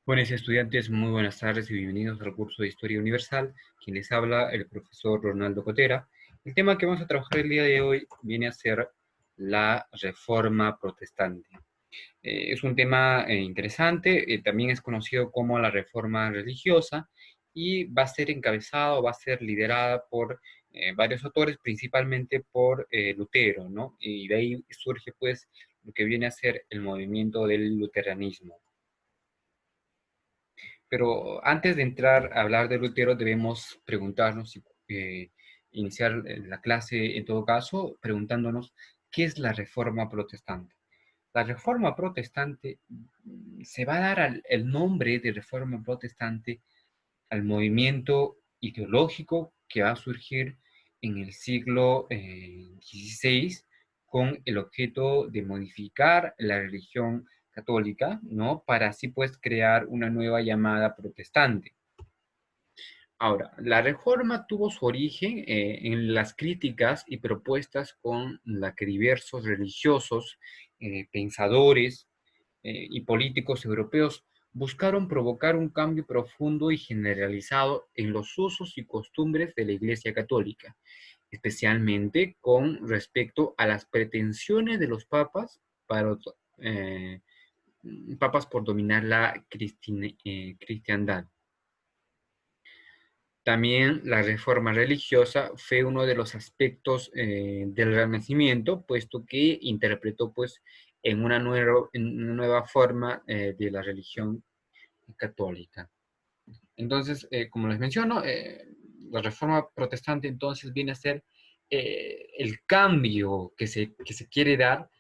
Buenos estudiantes, muy buenas tardes y bienvenidos al curso de Historia Universal. Quien les habla, el profesor Ronaldo Cotera. El tema que vamos a trabajar el día de hoy viene a ser la Reforma Protestante. Es un tema interesante, también es conocido como la Reforma Religiosa y va a ser encabezado, va a ser liderada por varios autores, principalmente por Lutero, ¿no? Y de ahí surge pues lo que viene a ser el movimiento del luteranismo. Pero antes de entrar a hablar de Lutero, debemos preguntarnos, iniciar la clase en todo caso, preguntándonos qué es la Reforma Protestante. La Reforma Protestante se va a dar el nombre de Reforma Protestante al movimiento ideológico que va a surgir en el siglo XVI con el objeto de modificar la religión católica, ¿no? Para así pues crear una nueva llamada protestante. Ahora, la reforma tuvo su origen en las críticas y propuestas con la que diversos religiosos, pensadores y políticos europeos buscaron provocar un cambio profundo y generalizado en los usos y costumbres de la Iglesia Católica, especialmente con respecto a las pretensiones de los eh, papas por dominar la cristiandad. También la reforma religiosa fue uno de los aspectos del Renacimiento, puesto que interpretó pues en una nueva forma de la religión católica. Entonces, como les menciono, la reforma protestante entonces viene a ser el cambio que se quiere dar,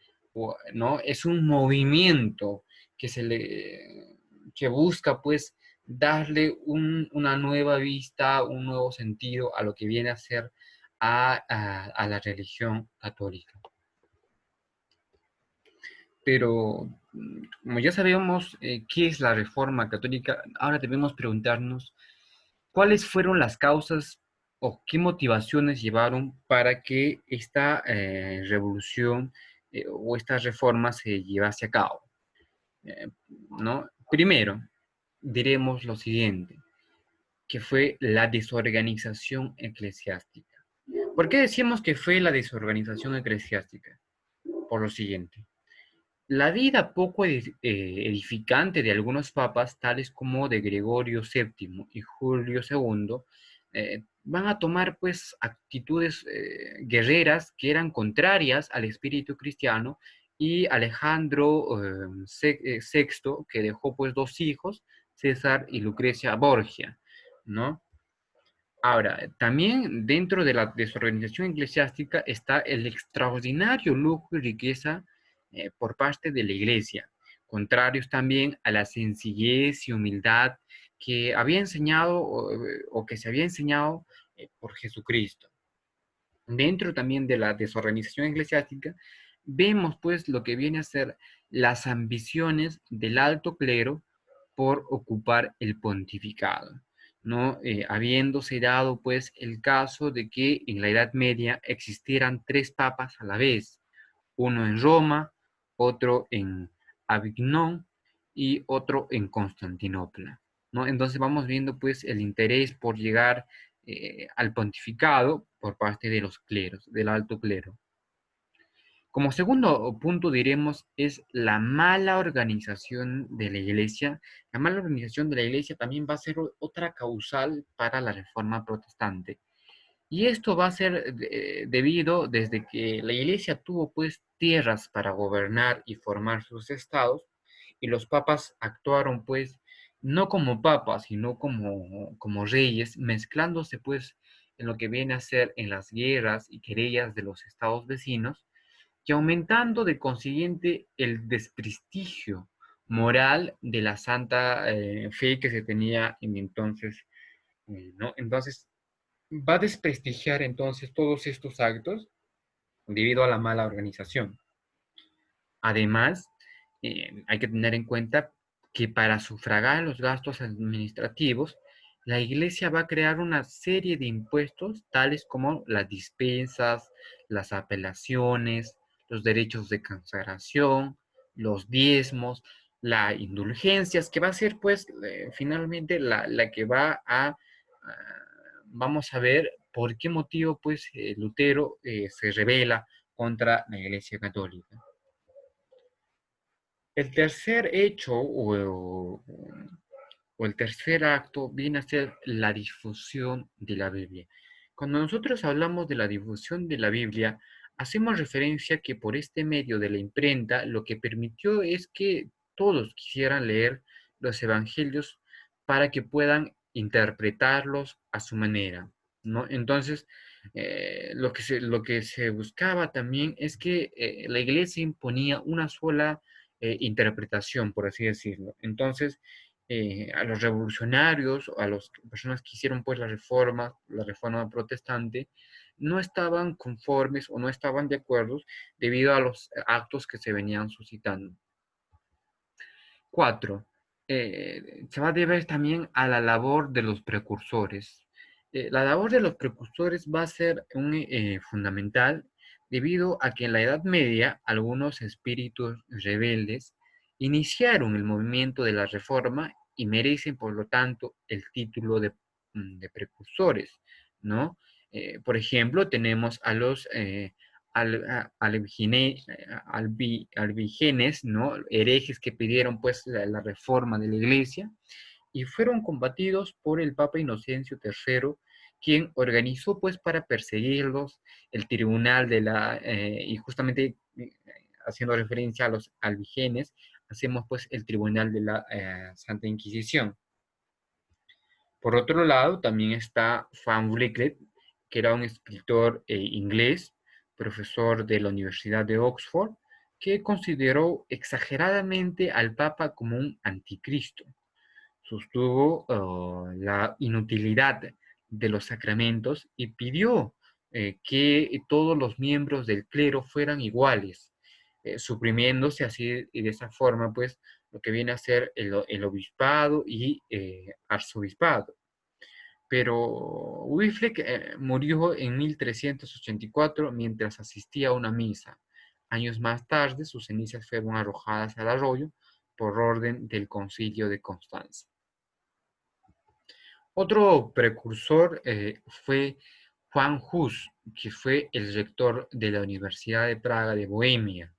¿no? Es un movimiento que busca pues darle una nueva vista, un nuevo sentido a lo que viene a ser a la religión católica. Pero como ya sabemos qué es la reforma católica, ahora debemos preguntarnos cuáles fueron las causas o qué motivaciones llevaron para que esta revolución o esta reforma se llevase a cabo. Eh, ¿No? Primero, diremos lo siguiente, que fue la desorganización eclesiástica. ¿Por qué decimos que fue la desorganización eclesiástica? Por lo siguiente. La vida poco edificante de algunos papas, tales como de Gregorio VII y Julio II, van a tomar pues actitudes guerreras que eran contrarias al espíritu cristiano, y Alejandro VI, que dejó pues dos hijos, César y Lucrecia Borgia, ¿no? Ahora, también dentro de la desorganización eclesiástica está el extraordinario lujo y riqueza por parte de la iglesia, contrarios también a la sencillez y humildad que había enseñado o que se había enseñado por Jesucristo. Dentro también de la desorganización eclesiástica, vemos pues lo que viene a ser las ambiciones del alto clero por ocupar el pontificado, ¿no? Habiéndose dado pues el caso de que en la Edad Media existieran tres papas a la vez, uno en Roma, otro en Avignon y otro en Constantinopla, ¿no? Entonces vamos viendo pues el interés por llegar al pontificado por parte de los cleros, del alto clero. Como segundo punto diremos es la mala organización de la iglesia. La mala organización de la iglesia también va a ser otra causal para la reforma protestante. Y esto va a ser debido desde que la iglesia tuvo pues tierras para gobernar y formar sus estados, y los papas actuaron pues no como papas, sino como reyes, mezclándose pues en lo que viene a ser en las guerras y querellas de los estados vecinos, y aumentando de consiguiente el desprestigio moral de la santa fe que se tenía en entonces, ¿no? Entonces, va a desprestigiar entonces todos estos actos debido a la mala organización. Además, hay que tener en cuenta que para sufragar los gastos administrativos, la iglesia va a crear una serie de impuestos, tales como las dispensas, las apelaciones, los derechos de consagración, los diezmos, la indulgencias, que va a ser pues finalmente la que va vamos a ver por qué motivo pues Lutero se rebela contra la Iglesia Católica. El tercer hecho o el tercer acto viene a ser la difusión de la Biblia. Cuando nosotros hablamos de la difusión de la Biblia, hacemos referencia que por este medio de la imprenta lo que permitió es que todos quisieran leer los evangelios para que puedan interpretarlos a su manera, ¿no? Entonces, lo que se buscaba también es que la iglesia imponía una sola interpretación, por así decirlo. Entonces, a los revolucionarios, a las personas que hicieron pues la reforma protestante, no estaban conformes o no estaban de acuerdo debido a los actos que se venían suscitando. Cuatro, se va a deber también a la labor de los precursores. La labor de los precursores va a ser fundamental debido a que en la Edad Media algunos espíritus rebeldes iniciaron el movimiento de la Reforma y merecen, por lo tanto, el título de precursores, ¿no? Por ejemplo, tenemos a los albigenes, ¿no? Herejes que pidieron pues la reforma de la iglesia y fueron combatidos por el Papa Inocencio III, quien organizó pues para perseguirlos el tribunal y justamente haciendo referencia a los albigenes, hacemos pues el tribunal de la Santa Inquisición. Por otro lado, también está Van Wycliffe, que era un escritor inglés, profesor de la Universidad de Oxford, que consideró exageradamente al Papa como un anticristo. Sostuvo la inutilidad de los sacramentos y pidió que todos los miembros del clero fueran iguales, suprimiéndose así y de esa forma, pues, lo que viene a ser el obispado y arzobispado. Pero Wycliffe murió en 1384 mientras asistía a una misa. Años más tarde, sus cenizas fueron arrojadas al arroyo por orden del Concilio de Constanza. Otro precursor fue Juan Hus, que fue el rector de la Universidad de Praga de Bohemia.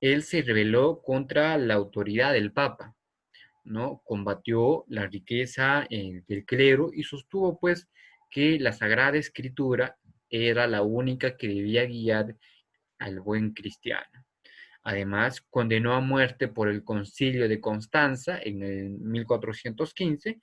Él se rebeló contra la autoridad del Papa, ¿no? Combatió la riqueza del clero y sostuvo pues que la Sagrada Escritura era la única que debía guiar al buen cristiano. Además, condenó a muerte por el Concilio de Constanza en el 1415,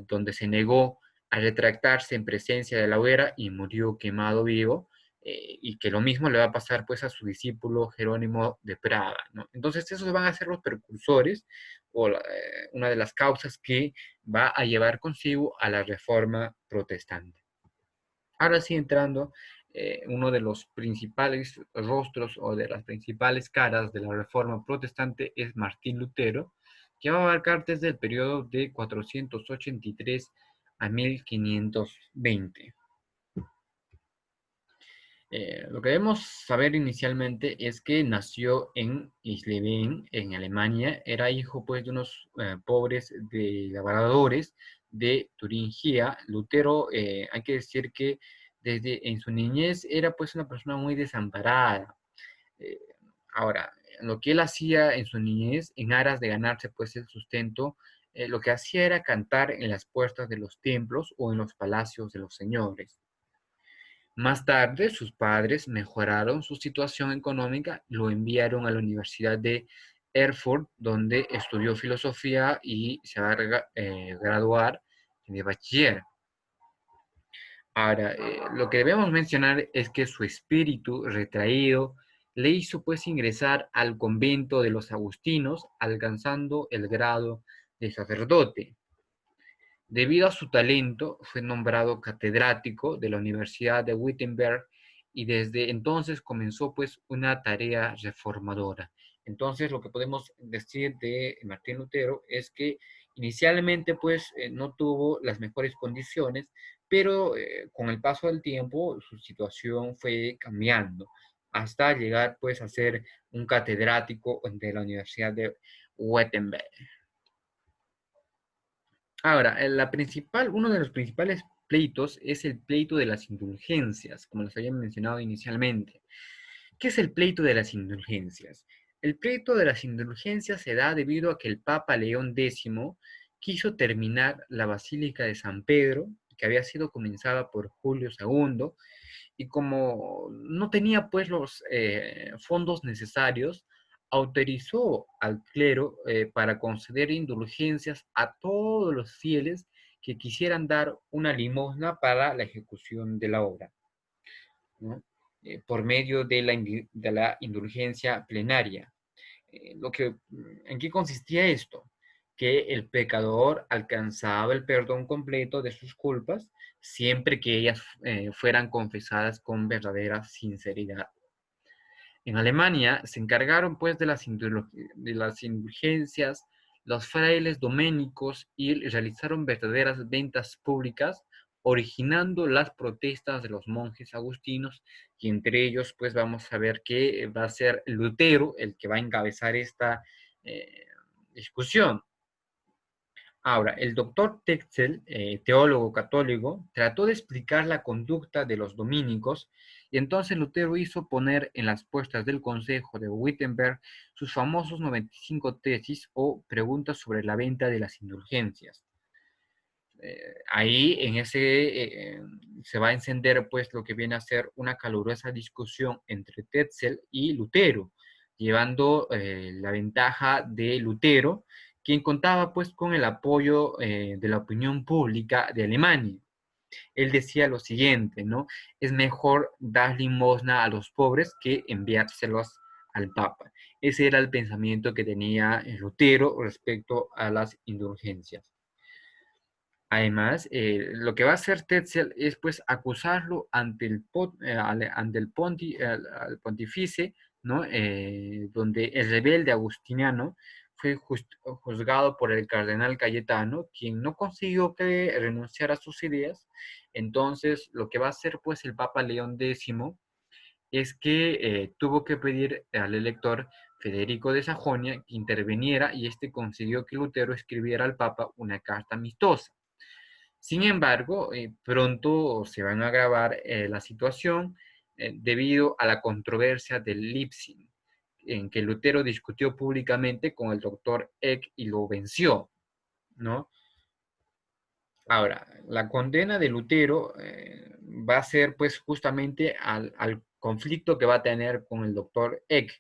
donde se negó a retractarse en presencia de la hoguera y murió quemado vivo, y que lo mismo le va a pasar pues a su discípulo Jerónimo de Praga, ¿no? Entonces esos van a ser los precursores o una de las causas que va a llevar consigo a la reforma protestante. Ahora sí, entrando, uno de los principales rostros o de las principales caras de la reforma protestante es Martín Lutero, que va a abarcar desde el periodo de 483 a 1520. Lo que debemos saber inicialmente es que nació en Isleben, en Alemania. Era hijo pues de unos pobres de labradores de Turingia. Lutero, hay que decir que desde en su niñez era pues una persona muy desamparada. Eh, Ahora, lo que él hacía en su niñez, en aras de ganarse pues el sustento, lo que hacía era cantar en las puertas de los templos o en los palacios de los señores. Más tarde, sus padres mejoraron su situación económica, lo enviaron a la Universidad de Erfurt, donde estudió filosofía y se va a graduar de bachiller. Ahora, lo que debemos mencionar es que su espíritu retraído le hizo pues ingresar al convento de los agustinos, alcanzando el grado de sacerdote. Debido a su talento, fue nombrado catedrático de la Universidad de Wittenberg y desde entonces comenzó pues una tarea reformadora. Entonces, lo que podemos decir de Martín Lutero es que inicialmente pues no tuvo las mejores condiciones, pero con el paso del tiempo su situación fue cambiando hasta llegar pues a ser un catedrático de la Universidad de Wittenberg. Ahora, uno de los principales pleitos es el pleito de las indulgencias, como les había mencionado inicialmente. ¿Qué es el pleito de las indulgencias? El pleito de las indulgencias se da debido a que el Papa León X quiso terminar la Basílica de San Pedro, que había sido comenzada por Julio II, y como no tenía pues los fondos necesarios, autorizó al clero para conceder indulgencias a todos los fieles que quisieran dar una limosna para la ejecución de la obra, ¿no? Por medio de la indulgencia plenaria. ¿En qué consistía esto? Que el pecador alcanzaba el perdón completo de sus culpas siempre que ellas fueran confesadas con verdadera sinceridad. En Alemania se encargaron pues de las indulgencias los frailes doménicos y realizaron verdaderas ventas públicas, originando las protestas de los monjes agustinos, y entre ellos pues vamos a ver que va a ser Lutero el que va a encabezar esta eh, discusión. Ahora, el doctor Tetzel, teólogo católico, trató de explicar la conducta de los dominicos, y entonces Lutero hizo poner en las puertas del Consejo de Wittenberg sus famosos 95 tesis o preguntas sobre la venta de las indulgencias. Ahí se va a encender pues lo que viene a ser una calurosa discusión entre Tetzel y Lutero, llevando la ventaja de Lutero, quien contaba pues con el apoyo de la opinión pública de Alemania. Él decía lo siguiente, ¿no? Es mejor dar limosna a los pobres que enviárselos al Papa. Ese era el pensamiento que tenía Lutero respecto a las indulgencias. Además, lo que va a hacer Tetzel es pues acusarlo ante el pontífice, ¿no? Donde el rebelde agustiniano fue juzgado por el cardenal Cayetano, quien no consiguió que renunciara a sus ideas. Entonces, lo que va a hacer pues el Papa León X es que tuvo que pedir al elector Federico de Sajonia que interviniera, y este consiguió que Lutero escribiera al Papa una carta amistosa. Sin embargo, pronto se van a agravar la situación debido a la controversia del Leipzig, en que Lutero discutió públicamente con el doctor Eck y lo venció, ¿no? Ahora, la condena de Lutero va a ser pues justamente al conflicto que va a tener con el doctor Eck,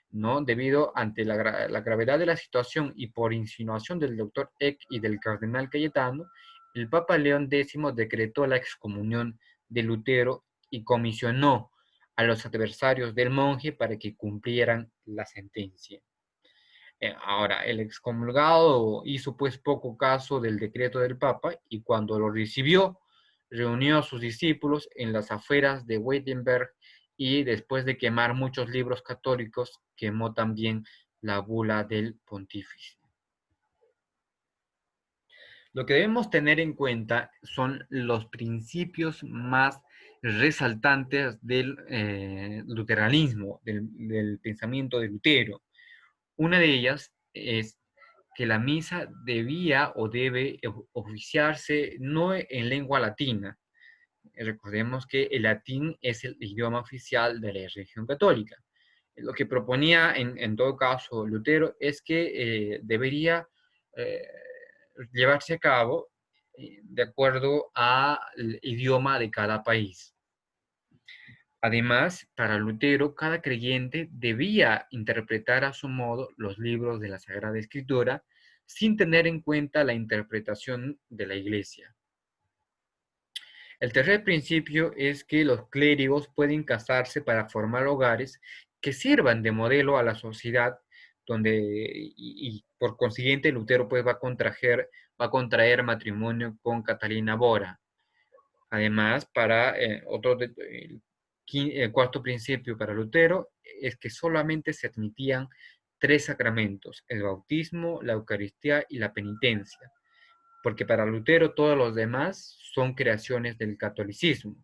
¿no? Debido ante la gravedad de la situación y por insinuación del doctor Eck y del cardenal Cayetano, el Papa León X decretó la excomunión de Lutero y comisionó a los adversarios del monje para que cumplieran la sentencia. Ahora, el excomulgado hizo pues poco caso del decreto del Papa, y cuando lo recibió, reunió a sus discípulos en las afueras de Wittenberg, y después de quemar muchos libros católicos, quemó también la bula del pontífice. Lo que debemos tener en cuenta son los principios más resaltantes del luteranismo, del pensamiento de Lutero. Una de ellas es que la misa debía o debe oficiarse no en lengua latina. Recordemos que el latín es el idioma oficial de la religión católica. Lo que proponía en todo caso Lutero es que debería eh, llevarse a cabo de acuerdo al idioma de cada país. Además, para Lutero, cada creyente debía interpretar a su modo los libros de la Sagrada Escritura sin tener en cuenta la interpretación de la Iglesia. El tercer principio es que los clérigos pueden casarse para formar hogares que sirvan de modelo a la sociedad, y por consiguiente Lutero pues va a contraer matrimonio con Catalina Bora. Además, el cuarto principio para Lutero es que solamente se admitían tres sacramentos: el bautismo, la Eucaristía y la penitencia, porque para Lutero todos los demás son creaciones del catolicismo.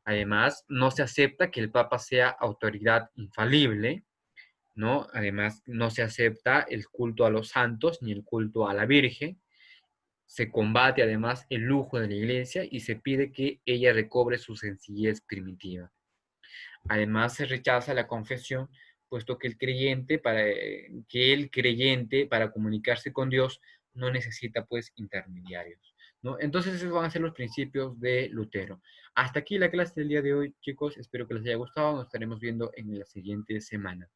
Además, no se acepta que el Papa sea autoridad infalible, ¿no? Además, no se acepta el culto a los santos ni el culto a la Virgen. Se combate además el lujo de la iglesia y se pide que ella recobre su sencillez primitiva. Además, se rechaza la confesión, puesto que el creyente para comunicarse con Dios no necesita pues intermediarios, ¿no? Entonces esos van a ser los principios de Lutero. Hasta aquí la clase del día de hoy, chicos. Espero que les haya gustado. Nos estaremos viendo en la siguiente semana.